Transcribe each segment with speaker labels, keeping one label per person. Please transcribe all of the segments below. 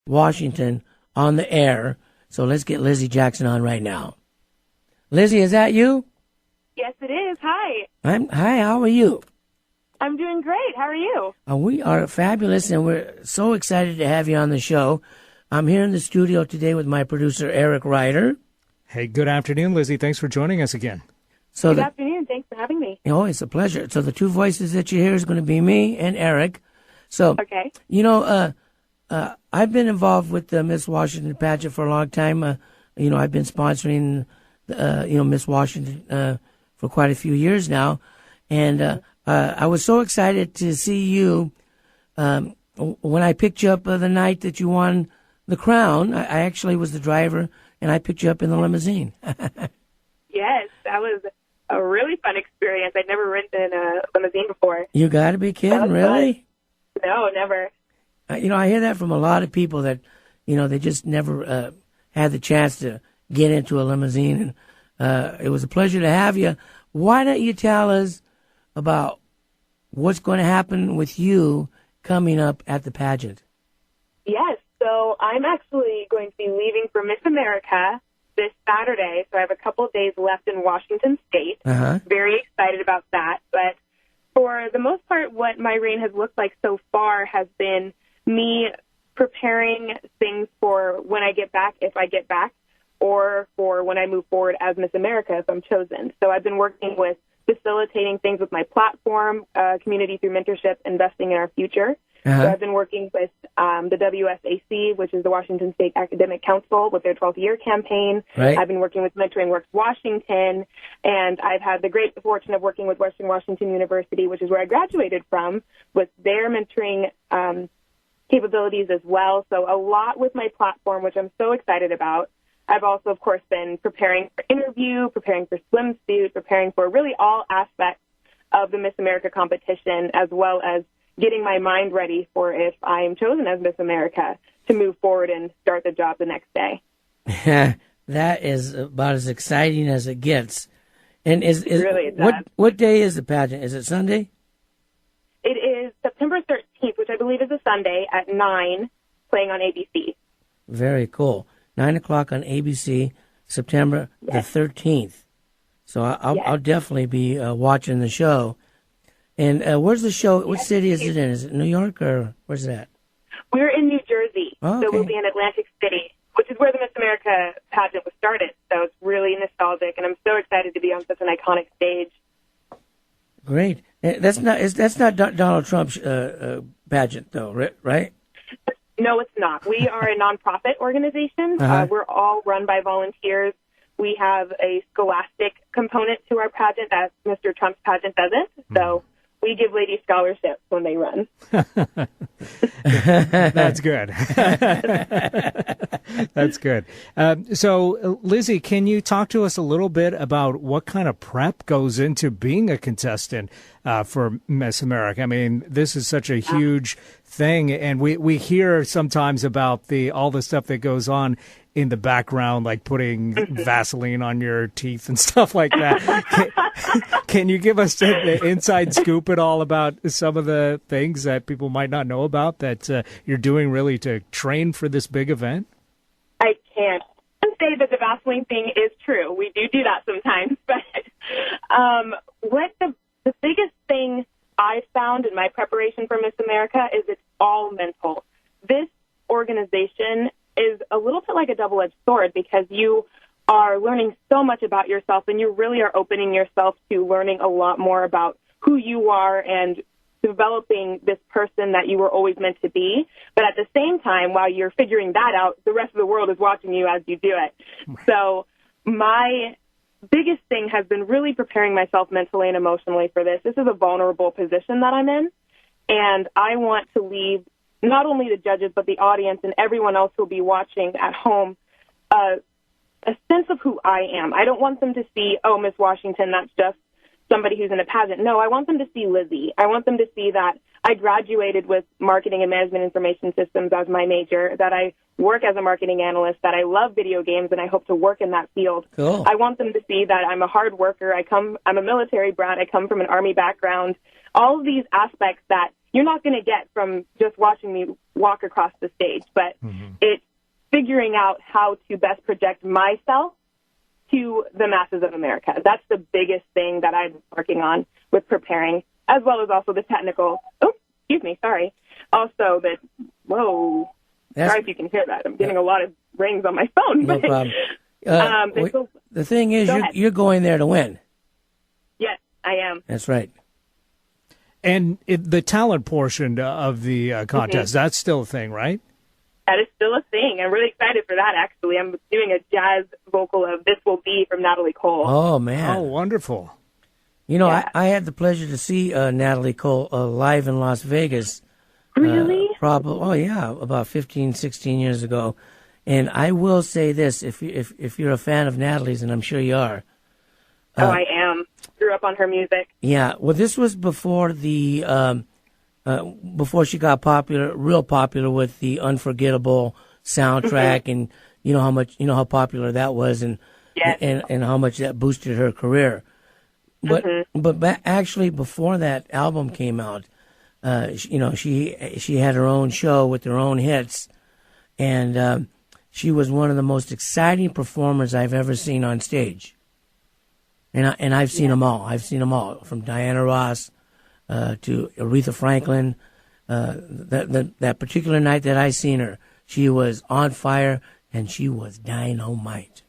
Speaker 1: Washington on the air. So let's get Lizzie Jackson on right now. Lizzie, is that you?
Speaker 2: Yes, it is. Hi.
Speaker 1: Hi, how are you?
Speaker 2: I'm doing great. How are you?
Speaker 1: We are fabulous, and we're so excited to have you on the show. I'm here in the studio today with my producer, Eric Ryder.
Speaker 3: Hey, good afternoon, Lizzie. Thanks for joining us again.
Speaker 2: Good afternoon. Thanks for having me.
Speaker 1: Oh, it's a pleasure. So the two voices that you hear is going to be me and Eric. So,
Speaker 2: okay.
Speaker 1: I've been involved with the Miss Washington pageant for a long time. I've been sponsoring, Miss Washington for quite a few years now. And I was so excited to see you when I picked you up the night that you won the crown. I actually was the driver, and I picked you up in the limousine.
Speaker 2: Yes, that was a really fun experience. I'd never ridden in a limousine before.
Speaker 1: You got to be kidding, really?
Speaker 2: Fun. No, never.
Speaker 1: I hear that from a lot of people that, they just never had the chance to get into a limousine. And it was a pleasure to have you. Why don't you tell us about what's going to happen with you coming up at the pageant?
Speaker 2: Yes, so I'm actually going to be leaving for Miss America this Saturday, so I have a couple of days left in Washington State. Very excited about that. But for the most part, what my reign has looked like so far has been me preparing things for when I get back, if I get back, or for when I move forward as Miss America if I'm chosen. So I've been working with facilitating things with my platform, community through mentorship, investing in our future. So I've been working with the WSAC, which is the Washington State Academic Council, with their 12th year campaign.
Speaker 1: Right.
Speaker 2: I've been working with Mentoring Works Washington, and I've had the great fortune of working with Western Washington University, which is where I graduated from, with their mentoring capabilities as well. So a lot with my platform, which I'm so excited about. I've also, of course, been preparing for interview, preparing for swimsuit, preparing for really all aspects of the Miss America competition, as well as getting my mind ready for if I am chosen as Miss America to move forward and start the job the next day.
Speaker 1: That is about as exciting as it gets. And
Speaker 2: really,
Speaker 1: what day is the pageant? Is it Sunday?
Speaker 2: It is September 13th, which I believe is a Sunday at 9, playing on ABC.
Speaker 1: Very cool. 9 o'clock on ABC, September the 13th. So I'll definitely be watching the show. And where's the show? What city is it in? Is it New York or where's it at?
Speaker 2: We're in New Jersey.
Speaker 1: Oh, okay.
Speaker 2: So we'll be in Atlantic City, which is where the Miss America pageant was started. So it's really nostalgic, and I'm so excited to be on such an iconic stage.
Speaker 1: Great. That's not Donald Trump's pageant, though, right?
Speaker 2: No, it's not. We are a nonprofit organization. We're all run by volunteers. We have a scholastic component to our pageant that Mr. Trump's pageant doesn't. So we give ladies scholarships when they run.
Speaker 3: That's good. That's good. So, Lizzie, can you talk to us a little bit about what kind of prep goes into being a contestant for Miss America? I mean, this is such a huge thing, and we hear sometimes about all the stuff that goes on in the background, like putting Vaseline on your teeth and stuff like that. Can you give us the inside scoop at all about some of the things that people might not know about that you're doing really to train for this big event?
Speaker 2: I can't say that the Vaseline thing is true. We do that sometimes. But what the biggest thing I found in my preparation for Miss America is it's all mental. This organization is a little bit like a double-edged sword because you are learning so much about yourself, and you really are opening yourself to learning a lot more about who you are and developing this person that you were always meant to be. But at the same time, while you're figuring that out, the rest of the world is watching you as you do it. So my biggest thing has been really preparing myself mentally and emotionally for this. This is a vulnerable position that I'm in, and I want to leave not only the judges, but the audience and everyone else who will be watching at home, a sense of who I am. I don't want them to see, oh, Miss Washington, that's just somebody who's in a pageant. No, I want them to see Lizzie. I want them to see that I graduated with marketing and management information systems as my major, that I work as a marketing analyst, that I love video games, and I hope to work in that field.
Speaker 1: Cool.
Speaker 2: I want them to see that I'm a hard worker. I'm a military brat. I come from an Army background. All of these aspects that you're not going to get from just watching me walk across the stage. But it's figuring out how to best project myself to the masses of America. That's the biggest thing that I'm working on with preparing, as well as also the technical. Oh, excuse me, sorry. Also the, whoa. Sorry if you can hear that. I'm getting a lot of rings on my phone.
Speaker 1: No problem. The thing is, you're going there to win.
Speaker 2: Yes, I am.
Speaker 1: That's right.
Speaker 3: And the talent portion of the contest, that's still a thing, right?
Speaker 2: That is still a thing. I'm really excited for that, actually. I'm doing a jazz vocal of This Will Be from Natalie Cole.
Speaker 1: Oh, man.
Speaker 3: Oh, wonderful.
Speaker 1: You know, I had the pleasure to see Natalie Cole live in Las Vegas.
Speaker 2: Really?
Speaker 1: About 15, 16 years ago. And I will say this, if you're a fan of Natalie's, and I'm sure you are.
Speaker 2: I am. Grew up on her music.
Speaker 1: Yeah. Well, this was before before she got real popular with the Unforgettable soundtrack, and you know how popular that was, and how much that boosted her career. But actually, before that album came out, she had her own show with her own hits, and she was one of the most exciting performers I've ever seen on stage. And I've seen them all. I've seen them all, from Diana Ross to Aretha Franklin. That particular night that I seen her, she was on fire and she was dynamite.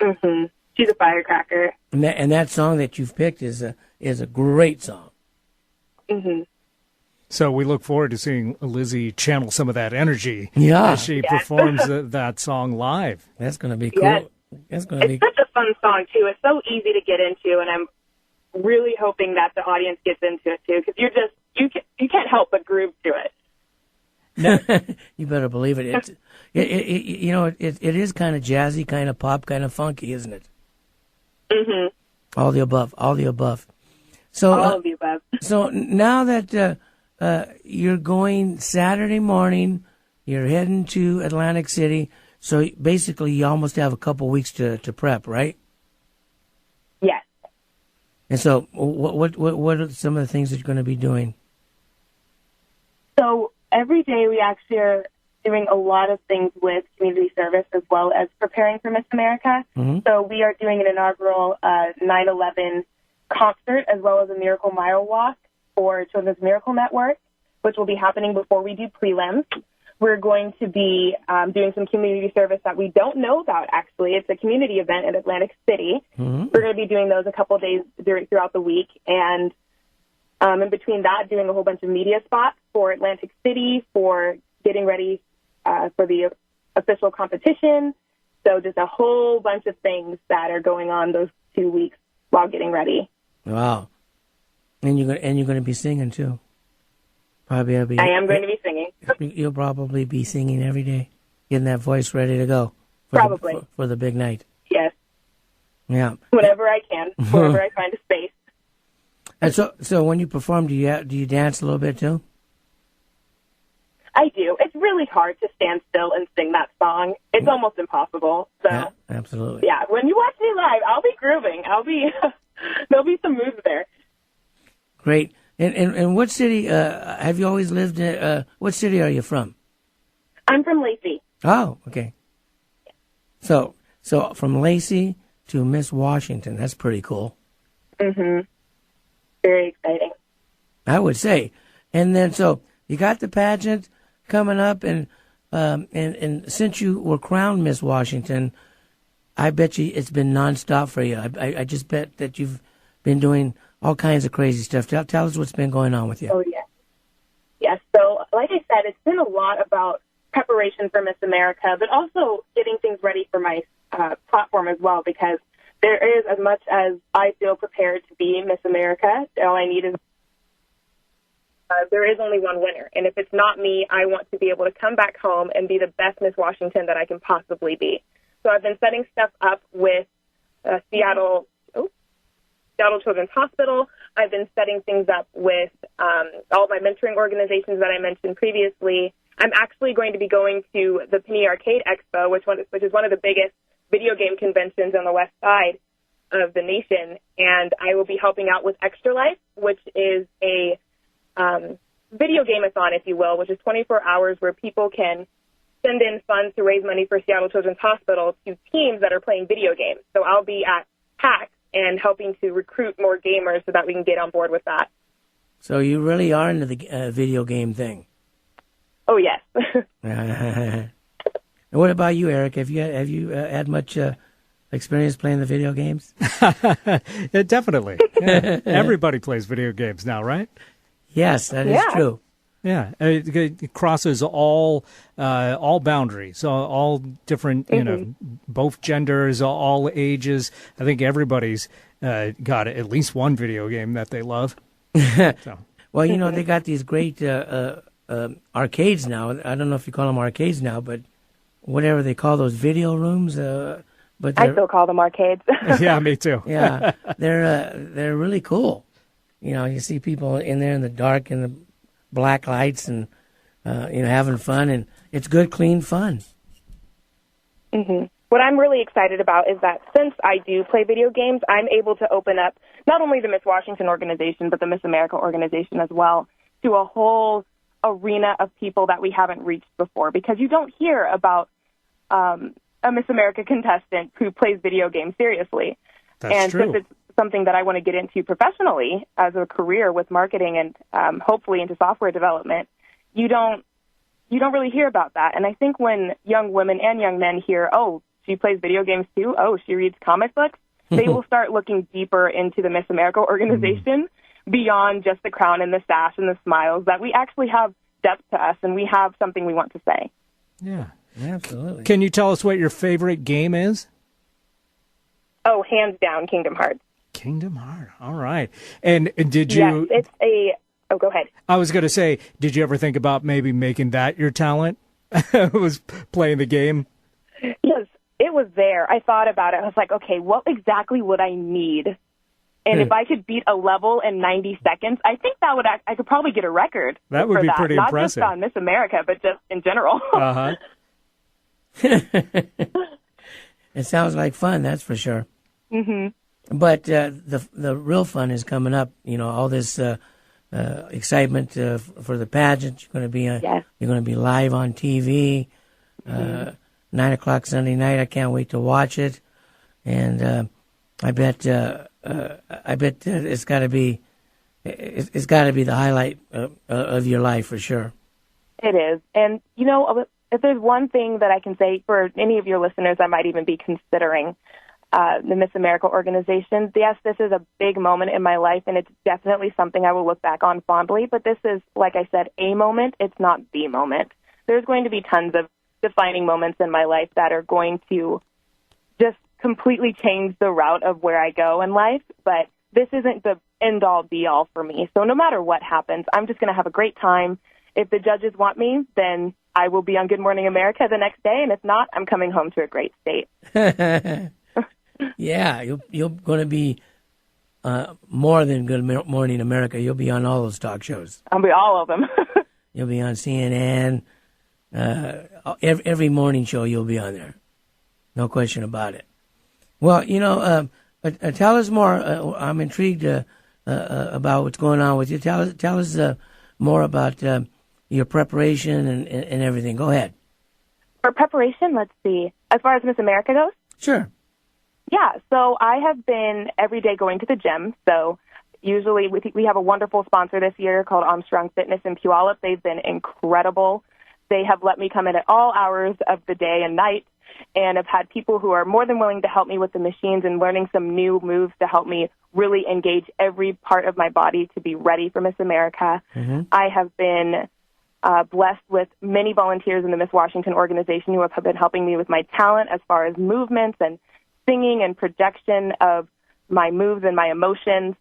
Speaker 2: She's a firecracker.
Speaker 1: And that song that you've picked is a great song.
Speaker 3: So we look forward to seeing Lizzi channel some of that energy as she performs that song live.
Speaker 1: That's going to be cool.
Speaker 2: Yes.
Speaker 1: That's going to be
Speaker 2: such a fun song, too. It's so easy to get into, and I'm really hoping that the audience gets into it, too, because you can't help but groove to it.
Speaker 1: You better believe it. It is kind of jazzy, kind of pop, kind of funky, isn't it? All the above. So,
Speaker 2: all of the above.
Speaker 1: So now that you're going Saturday morning, you're heading to Atlantic City. So basically, you almost have a couple weeks to prep, right?
Speaker 2: Yes.
Speaker 1: And so, what are some of the things that you're going to be doing?
Speaker 2: So every day we actually are doing a lot of things with community service as well as preparing for Miss America. So we are doing an inaugural 9/11 concert as well as a Miracle Mile Walk for Children's Miracle Network, which will be happening before we do prelims. We're going to be doing some community service that we don't know about, actually. It's a community event in Atlantic City. We're going to be doing those a couple days throughout the week. And in between that, doing a whole bunch of media spots for Atlantic City, for getting ready for the official competition. So just a whole bunch of things that are going on those 2 weeks while getting ready.
Speaker 1: Wow. And you're going to be singing, too. Probably.
Speaker 2: I am going to be singing.
Speaker 1: You'll probably be singing every day, getting that voice ready to go. For the big night.
Speaker 2: Yes.
Speaker 1: Yeah.
Speaker 2: Whenever I can, wherever I find a space.
Speaker 1: And so when you perform, do you dance a little bit too?
Speaker 2: I do. It's really hard to stand still and sing that song. It's almost impossible. So
Speaker 1: yeah, absolutely.
Speaker 2: Yeah. When you watch me live, I'll be grooving. There'll be some moves there.
Speaker 1: Great. And what city have you always lived in? What city are you from?
Speaker 2: I'm from Lacey.
Speaker 1: Oh, okay. So from Lacey to Miss Washington, that's pretty cool.
Speaker 2: Very exciting.
Speaker 1: I would say. And then so you got the pageant coming up, and since you were crowned Miss Washington, I bet you it's been nonstop for you. I just bet that you've been doing all kinds of crazy stuff. Tell us what's been going on with you.
Speaker 2: Oh, yes. Yes. So, like I said, it's been a lot about preparation for Miss America, but also getting things ready for my platform as well, because there is, as much as I feel prepared to be Miss America, all I need is there is only one winner. And if it's not me, I want to be able to come back home and be the best Miss Washington that I can possibly be. So I've been setting stuff up with Seattle Children's Hospital. I've been setting things up with all my mentoring organizations that I mentioned previously. I'm actually going to be going to the Penny Arcade Expo, which is one of the biggest video game conventions on the west side of the nation, and I will be helping out with Extra Life, which is a video game-a-thon, if you will, which is 24 hours where people can send in funds to raise money for Seattle Children's Hospital to teams that are playing video games. So I'll be at PAX and helping to recruit more gamers so that we can get on board with that.
Speaker 1: So you really are into the video game thing.
Speaker 2: Oh, yes.
Speaker 1: And what about you, Eric? Have you had much experience playing the video games?
Speaker 3: Yeah, definitely. Yeah. Everybody plays video games now, right?
Speaker 1: Yes, that is true.
Speaker 3: Yeah, it crosses all boundaries, all different, both genders, all ages. I think everybody's got at least one video game that they love. So.
Speaker 1: Well, they got these great arcades now. I don't know if you call them arcades now, but whatever they call those video rooms. But
Speaker 2: I still call them arcades.
Speaker 3: Yeah, me too.
Speaker 1: Yeah, they're really cool. You see people in there in the dark and the black lights and having fun, and it's good, clean fun.
Speaker 2: Mm-hmm. What I'm really excited about is that since I do play video games, I'm able to open up not only the Miss Washington organization, but the Miss America organization as well, to a whole arena of people that we haven't reached before, because you don't hear about a Miss America contestant who plays video games seriously.
Speaker 3: That's true.
Speaker 2: Since it's something that I want to get into professionally as a career with marketing and hopefully into software development, you don't really hear about that. And I think when young women and young men hear, oh, she plays video games too, oh, she reads comic books, they will start looking deeper into the Miss America organization beyond just the crown and the sash and the smiles, that we actually have depth to us and we have something we want to say.
Speaker 3: Yeah,
Speaker 1: absolutely.
Speaker 3: Can you tell us what your favorite game is?
Speaker 2: Oh, hands down, Kingdom Hearts.
Speaker 3: Kingdom Hearts. All right. And did you...
Speaker 2: Yes, Oh, go ahead.
Speaker 3: I was going to say, did you ever think about maybe making that your talent? Was playing the game?
Speaker 2: Yes, it was there. I thought about it. I was like, okay, what exactly would I need? And if I could beat a level in 90 seconds, I think I could probably get a record.
Speaker 3: That would be
Speaker 2: that.
Speaker 3: pretty
Speaker 2: Not
Speaker 3: impressive.
Speaker 2: Not just on Miss America, but just in general.
Speaker 3: Uh-huh.
Speaker 1: It sounds like fun, that's for sure.
Speaker 2: Mm-hmm.
Speaker 1: But the real fun is coming up. All this excitement for the pageant. You're going to be You're going to be live on TV, 9:00 Sunday night. I can't wait to watch it, and I bet it's got to be the highlight of your life for sure.
Speaker 2: It is, and if there's one thing that I can say for any of your listeners that might even be considering the Miss America organization, yes, this is a big moment in my life, and it's definitely something I will look back on fondly, but this is, like I said, a moment. It's not the moment. There's going to be tons of defining moments in my life that are going to just completely change the route of where I go in life, but this isn't the end-all, be-all for me. So no matter what happens, I'm just going to have a great time. If the judges want me, then I will be on Good Morning America the next day, and if not, I'm coming home to a great state.
Speaker 1: Yeah, you're going to be more than Good Morning America. You'll be on all those talk shows.
Speaker 2: I'll be all of them.
Speaker 1: You'll be on CNN. Every morning show you'll be on there. No question about it. Well, tell us more. I'm intrigued about what's going on with you. Tell us more about your preparation and everything. Go ahead.
Speaker 2: For preparation, let's see. As far as Miss America goes?
Speaker 1: Sure.
Speaker 2: Yeah, so I have been every day going to the gym. So usually we have a wonderful sponsor this year called Armstrong Fitness in Puyallup. They've been incredible. They have let me come in at all hours of the day and night, and have had people who are more than willing to help me with the machines and learning some new moves to help me really engage every part of my body to be ready for Miss America. Mm-hmm. I have been blessed with many volunteers in the Miss Washington organization who have been helping me with my talent as far as movements and singing and projection of my moves and my emotions.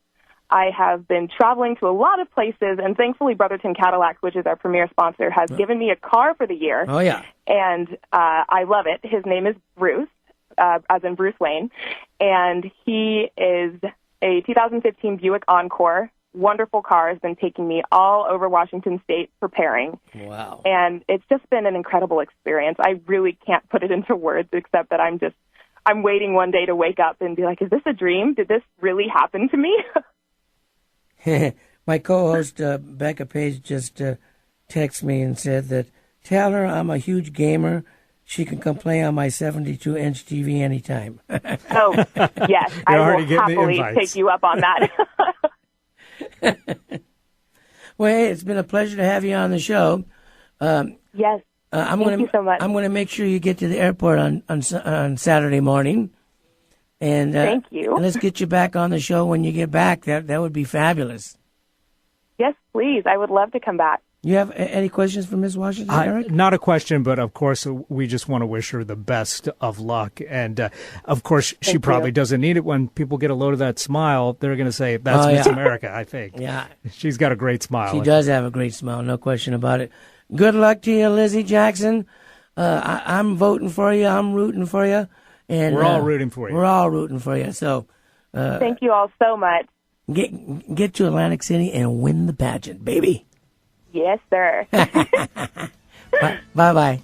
Speaker 2: I have been traveling to a lot of places, and thankfully Brotherton Cadillac, which is our premier sponsor, has given me a car for the year.
Speaker 1: Oh, yeah.
Speaker 2: And I love it. His name is Bruce, as in Bruce Wayne, and he is a 2015 Buick Encore. Wonderful car, has been taking me all over Washington State preparing.
Speaker 1: Wow.
Speaker 2: And it's just been an incredible experience. I really can't put it into words except that I'm waiting one day to wake up and be like, is this a dream? Did this really happen to me?
Speaker 1: My co-host, Becca Page, just texted me and said that, tell her I'm a huge gamer. She can come play on my 72-inch TV anytime.
Speaker 2: Oh, yes. I will happily take you up on that.
Speaker 1: Well, hey, it's been a pleasure to have you on the show.
Speaker 2: Yes. Thank you so much.
Speaker 1: I'm going to make sure you get to the airport on Saturday morning. And
Speaker 2: thank you.
Speaker 1: And let's get you back on the show when you get back. That would be fabulous.
Speaker 2: Yes, please. I would love to come back.
Speaker 1: You have any questions for Ms. Washington, Eric?
Speaker 3: Not a question, but of course, we just want to wish her the best of luck. And of course, she probably doesn't need it. When people get a load of that smile, they're going to say, that's Miss America, I think.
Speaker 1: Yeah.
Speaker 3: She's got a great smile.
Speaker 1: She does have a great smile, no question about it. Good luck to you, Lizzie Jackson. I'm voting for you. I'm rooting for you. And
Speaker 3: we're all rooting for you.
Speaker 1: We're all rooting for you. So,
Speaker 2: thank you all so much.
Speaker 1: Get to Atlantic City and win the pageant, baby.
Speaker 2: Yes, sir.
Speaker 1: Bye-bye.